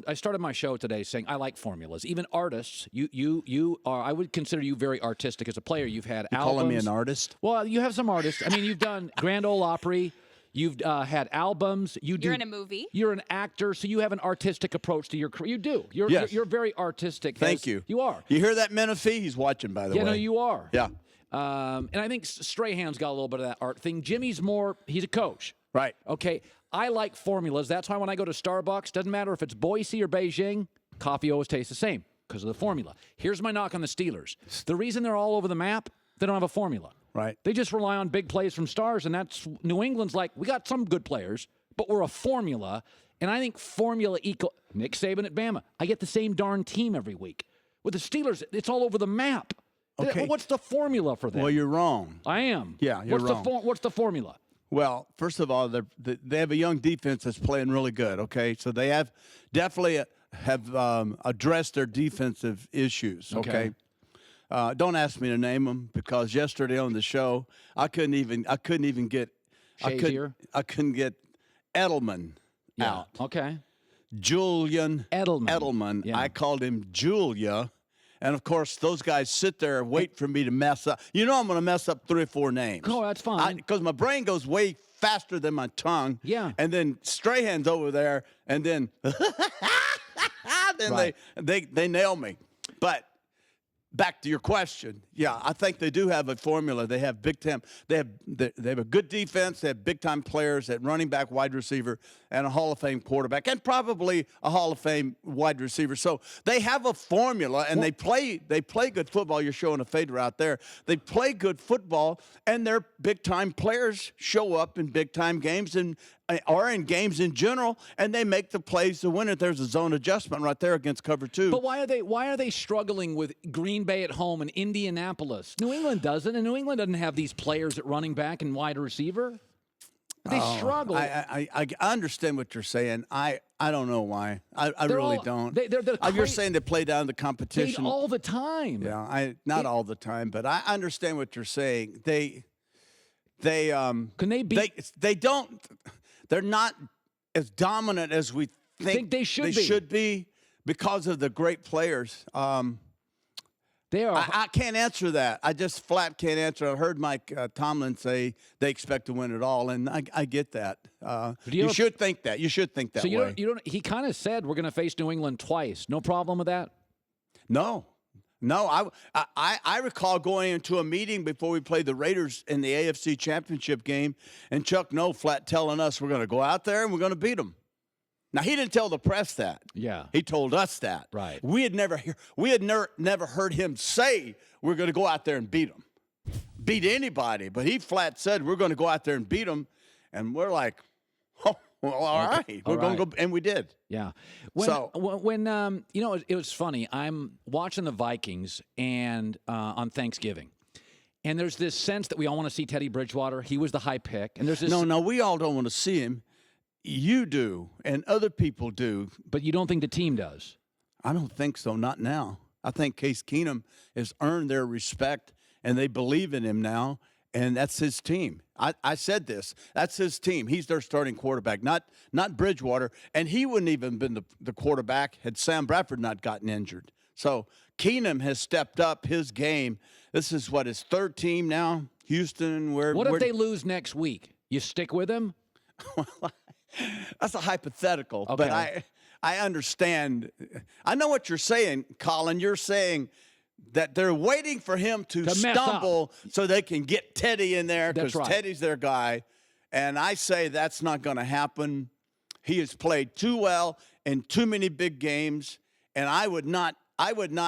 I started my show today saying I like formulas. Even artists, you are. I would consider you very artistic as a player. You've had albums. Calling me an artist? Well, you have some artists. I mean, you've done Grand Ole Opry. You've had albums. You're in a movie. You're an actor, so you have an artistic approach to your career. You do. You're very artistic. Thank you. You are. You hear that, Menifee? He's watching, by the way. Yeah, no, you are. Yeah. And I think Strahan's got a little bit of that art thing. Jimmy's more. He's a coach. Right. Okay. I like formulas. That's why when I go to Starbucks, doesn't matter if it's Boise or Beijing, coffee always tastes the same because of the formula. Here's my knock on the Steelers. The reason they're all over the map, they don't have a formula. Right. They just rely on big plays from stars, and that's New England's like, we got some good players, but we're a formula. And I think formula equal Nick Saban at Bama. I get the same darn team every week. With the Steelers, it's all over the map. Okay. What's the formula for them? Well, you're wrong. I am. Yeah, you're wrong. What's the formula? Well, first of all, they have a young defense that's playing really good, okay? So they have definitely addressed their defensive issues, okay? Don't ask me to name them because yesterday on the show, I couldn't even get I couldn't get Edelman out. Okay. Julian Edelman. Yeah. I called him Julia. And, of course, those guys sit there and wait for me to mess up. You know I'm going to mess up 3 or 4 names. Oh, that's fine. Because my brain goes way faster than my tongue. Yeah. And then Strahan's over there, and then, Right. they nail me. But back to your question, yeah, I think they do have a formula. They have big time. They have a good defense. They have big time players at running back, wide receiver, and a Hall of Fame quarterback, and probably a Hall of Fame wide receiver. So they have a formula, and they play good football. You're showing a fader out there. They play good football, and their big time players show up in big time games and are in games in general, and they make the plays to win it. There's a zone adjustment right there against cover 2. But why are they struggling with Green Bay at home and Indianapolis? New England doesn't, and New England doesn't have these players at running back and wide receiver. They struggle. I understand what you're saying. I don't know why. I really don't. You're saying they play down the competition all the time. Yeah, not all the time, but I understand what you're saying. Can they be? They don't. They're not as dominant as we think they should be because of the great players. They are. I can't answer that. I just flat can't answer. I heard Mike Tomlin say they expect to win it all, and I get that. You should think that. You should think that so way. He kind of said we're going to face New England twice. No problem with that? No. I recall going into a meeting before we played the Raiders in the AFC Championship game, and Chuck Noll flat telling us we're going to go out there and we're going to beat them. Now, he didn't tell the press that. Yeah. He told us that. Right. We had never heard him say we're going to go out there and beat them. Beat anybody. But he flat said we're going to go out there and beat them. And we're like, oh, well, all right. We're going to go. And we did. Yeah. When it was funny. I'm watching the Vikings and on Thanksgiving. And there's this sense that we all want to see Teddy Bridgewater. He was the high pick. And there's this. No, we all don't want to see him. You do, and other people do. But you don't think the team does? I don't think so, not now. I think Case Keenum has earned their respect, and they believe in him now, and that's his team. I said this. That's his team. He's their starting quarterback, not Bridgewater, and he wouldn't even been the quarterback had Sam Bradford not gotten injured. So Keenum has stepped up his game. This is, his third team now? Houston, What if they lose next week? You stick with him? That's a hypothetical, okay. But I understand. I know what you're saying, Colin. You're saying that they're waiting for him to stumble so they can get Teddy in there because Teddy's their guy. And I say that's not going to happen. He has played too well in too many big games, and I would not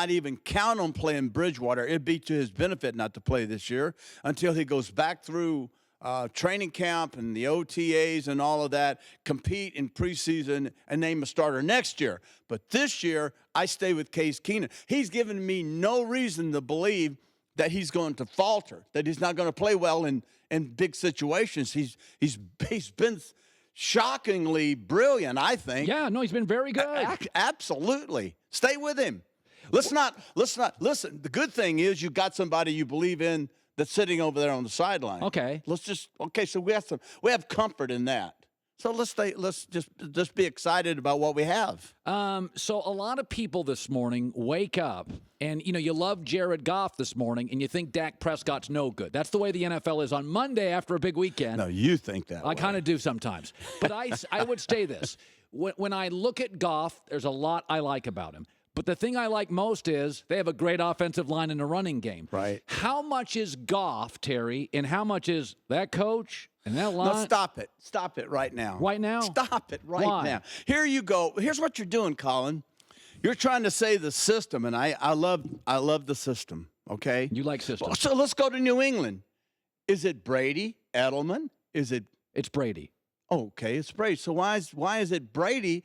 even count on playing Bridgewater. It'd be to his benefit not to play this year until he goes back through training camp and the OTAs and all of that, compete in preseason and name a starter next year. But this year, I stay with Case Keenum. He's given me no reason to believe that he's going to falter, that he's not going to play well in big situations. He's been shockingly brilliant, I think. Yeah, no, he's been very good. Absolutely. Stay with him. Let's not listen. The good thing is you got somebody you believe in that's sitting over there on the sideline. Okay. So we have comfort in that. So let's just be excited about what we have. So a lot of people this morning wake up and, you love Jared Goff this morning and you think Dak Prescott's no good. That's the way the NFL is on Monday after a big weekend. No, you think that I kind of do sometimes. But I would say this. When I look at Goff, there's a lot I like about him. But the thing I like most is they have a great offensive line in the running game. Right. How much is Goff, Terry, and how much is that coach and that line? No, stop it. Stop it right now. Right now? Stop it right now. Here you go. Here's what you're doing, Colin. You're trying to say the system, and I love the system, okay? You like systems. So let's go to New England. Is it Brady, Edelman? It's Brady. Okay, it's Brady. So why is it Brady?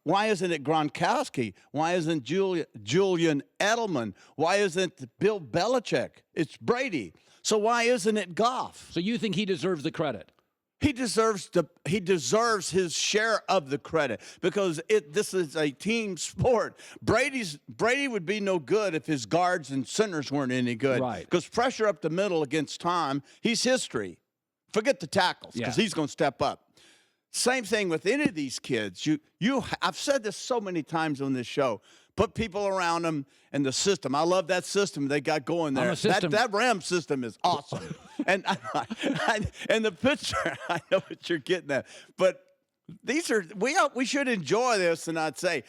Why isn't it Gronkowski? Why isn't Julian Edelman? Why isn't Bill Belichick? It's Brady. So why isn't it Goff? So you think he deserves the credit? He deserves his share of the credit because this is a team sport. Brady would be no good if his guards and centers weren't any good. Right. Because pressure up the middle against Tom, he's history. Forget the tackles because he's going to step up. Same thing with any of these kids. I've said this so many times on this show. Put people around them and the system. I love that system they got going there. That Ram system is awesome. and the picture, I know what you're getting at. But we should enjoy this and not say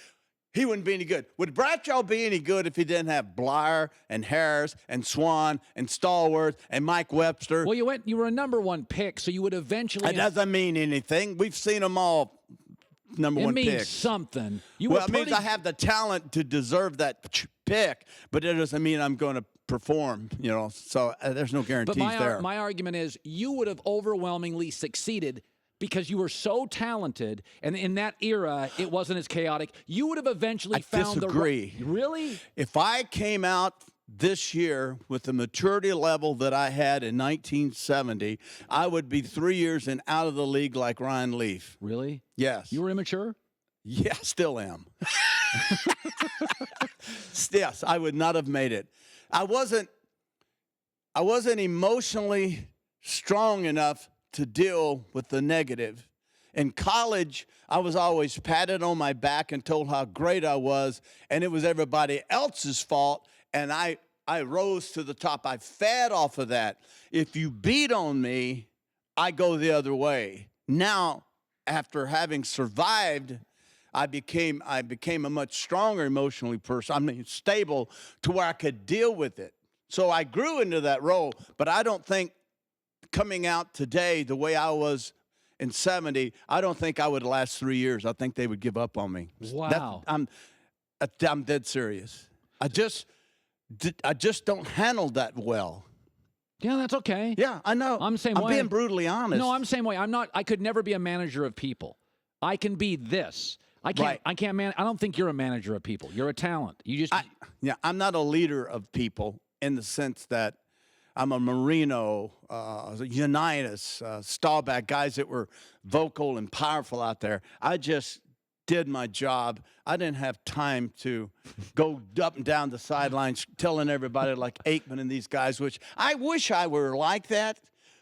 he wouldn't be any good. Would Bradshaw be any good if he didn't have Blyer and Harris and Swan and Stallworth and Mike Webster? Well, you were a number one pick, so you would eventually. That doesn't mean anything. We've seen them all number one picks. It means something. It means I have the talent to deserve that pick, but it doesn't mean I'm going to perform. So there's no guarantees there. My argument is you would have overwhelmingly succeeded. Because you were so talented, and in that era, it wasn't as chaotic. You would have eventually found the right. Really? If I came out this year with the maturity level that I had in 1970, I would be 3 years and out of the league like Ryan Leaf. Really? Yes. You were immature? Yeah, still am. Yes, I would not have made it. I wasn't emotionally strong enough to deal with the negative. In college, I was always patted on my back and told how great I was, and it was everybody else's fault, and I rose to the top. I fed off of that. If you beat on me, I go the other way. Now, after having survived, I became a much stronger emotionally person. Stable to where I could deal with it. So I grew into that role, but I don't think coming out today the way I was in 70, I don't think I would last 3 years. I think they would give up on me. Wow. I'm dead serious. I just don't handle that well. Yeah, that's okay. Yeah, I know. I'm the same way. I'm being brutally honest. No, I'm the same way. I could never be a manager of people. I can be this. I can't I don't think you're a manager of people. You're a talent. I'm not a leader of people in the sense that I'm a Marino, Unitas, Staubach, guys that were vocal and powerful out there. I just did my job. I didn't have time to go up and down the sidelines telling everybody like Aikman and these guys, which I wish I were like that,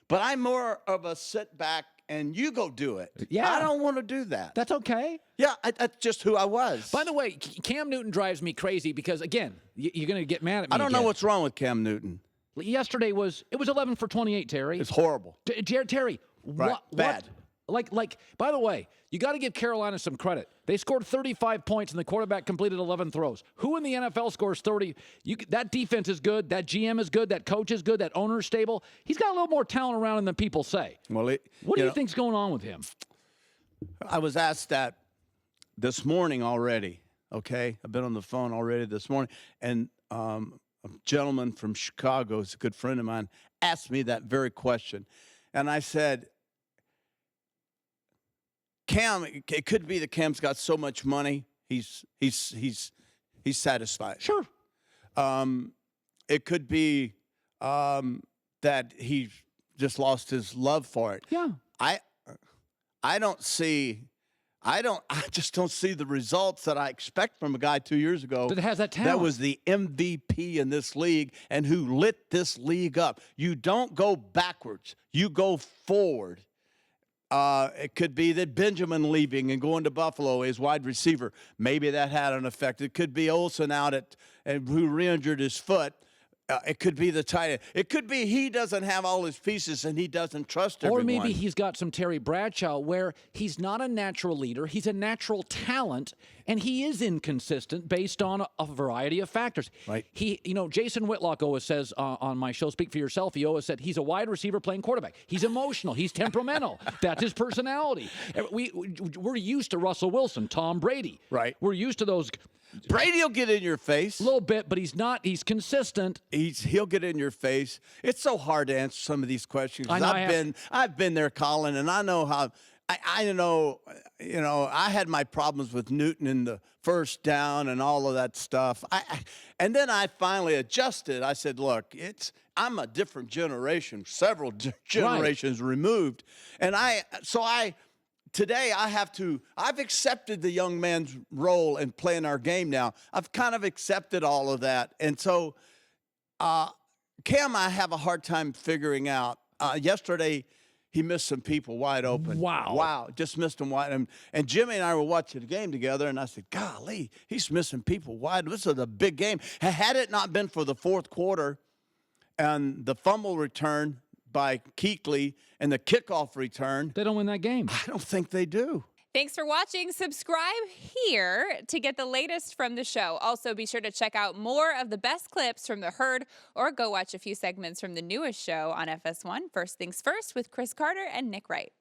but I'm more of a sit back and you go do it. Yeah. I don't want to do that. That's okay. Yeah, that's just who I was. By the way, Cam Newton drives me crazy because, again, you're going to get mad at me I don't know what's wrong with Cam Newton. Yesterday it was 11 for 28, Terry. It's horrible. Terry, right. Bad. Like, by the way, you got to give Carolina some credit. They scored 35 points and the quarterback completed 11 throws. Who in the NFL scores 30? That defense is good. That GM is good. That coach is good. That owner is stable. He's got a little more talent around him than people say. Well, what do you think's going on with him? I was asked that this morning already. Okay, I've been on the phone already this morning, and a gentleman from Chicago, who's a good friend of mine, asked me that very question. And I said, Cam, it could be that Cam's got so much money, he's satisfied. Sure. It could be that he just lost his love for it. Yeah. I just don't see the results that I expect from a guy 2 years ago that has that talent. That was the MVP in this league and who lit this league up. You don't go backwards. You go forward. It could be that Benjamin leaving and going to Buffalo as wide receiver. Maybe that had an effect. It could be Olsen out who re-injured his foot. It could be the tight end. It could be he doesn't have all his pieces and he doesn't trust everyone. Or maybe he's got some Terry Bradshaw where he's not a natural leader. He's a natural talent, and he is inconsistent based on a variety of factors. Right. Jason Whitlock always says on my show, Speak for Yourself, he always said he's a wide receiver playing quarterback. He's emotional. He's temperamental. That's his personality. We're used to Russell Wilson, Tom Brady. Right. We're used to those. Brady will get in your face. A little bit, but he's not. He's consistent. He'll get in your face. It's so hard to answer some of these questions. I've been there, Colin, and I know how. I know. I had my problems with Newton in the first down and all of that stuff. And then I finally adjusted. I said, "Look, I'm a different generation, several generations removed, and Today, I've accepted the young man's role in playing our game now. I've kind of accepted all of that. And so, Cam, I have a hard time figuring out. Yesterday, he missed some people wide open. Wow. Just missed them wide. And Jimmy and I were watching the game together, and I said, golly, he's missing people wide. This is a big game. Had it not been for the fourth quarter and the fumble return by Kuechly and the kickoff return, they don't win that game. I don't think they do. Thanks for watching. Subscribe here to get the latest from the show. Also, be sure to check out more of the best clips from The Herd, or go watch a few segments from the newest show on FS1, First Things First, with Chris Carter and Nick Wright.